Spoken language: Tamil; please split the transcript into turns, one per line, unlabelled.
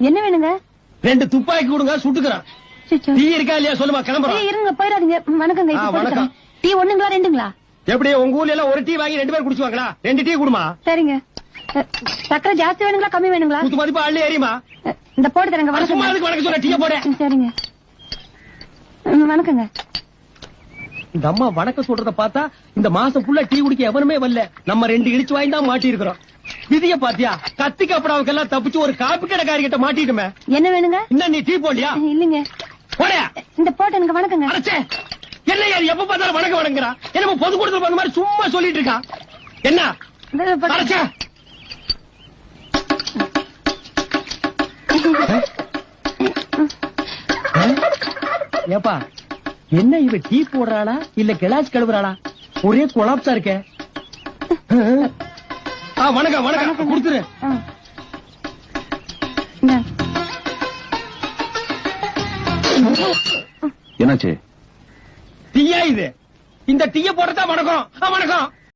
என்ன வேணுங்க?
2 துப்பாக்கி கொடுங்க, சுட்டுக்கிறேன். டீ இருக்கா இல்லையா சொல்லுமா, கிளம்புறோம்.
இருங்க, போயிடாதீங்க. வணக்கங்க.
வணக்கம்.
டீ ஒண்ணுங்களா 2ங்களா?
எப்படி உங்க ஊர்ல எல்லாம் ஒரு டீ வாங்கி 2 பேர் குடிச்சுவாங்களா? 2 டீ குடுமா.
சரிங்க. சக்கரை ஜாஸ்தி வேணுங்களா கம்மி வேணுங்களா?
குத்து மதிப்பா அள்ளி ஏறியுமா.
இந்த போட்டு தரங்க.
வணக்கம் சொல்ல டீய போட.
சரிங்க. வணக்கங்க.
இந்த அம்மா வணக்கம் சொல்றத பார்த்தா இந்த மாசம் ஃபுல்லா டீ குடிக்க எவனுமே வரல. நம்ம 2 இடிச்சு வாங்கி தான் மாட்டி இருக்கிறோம். விதிய பாத்தியா, கத்தி கப்படாவுக்கு எல்லாம் தப்பிச்சு ஒரு காப்பி கடைக்காரி கிட்ட மாட்டிட்டுமே.
என்ன வேணுங்க?
இன்னும் நீ டீ போடலையா?
இல்லங்க.
போடா.
இந்த போட்டு எனக்கு வணக்கங்க.
அடச்சே, என்ன யார் எப்ப பார்த்தாலும் வணக்கம் வணங்குறா? என்ன பொது கூட்டத்துல அந்த மாதிரி சும்மா சொல்லிட்டு இருக்கா? என்ன அடச்சே? ஏப்பா, என்ன இவ டீ போடுறாளா இல்ல கிளாஸ் கழுவுறாளா? ஒரே கொலாப்ஸா இருக்க. வணக்கம் வணக்கம் கொடுத்துரு.
என்னாச்சு?
டீயா இது? இந்த டீய போட்டதா வணக்கம். வணக்கம்.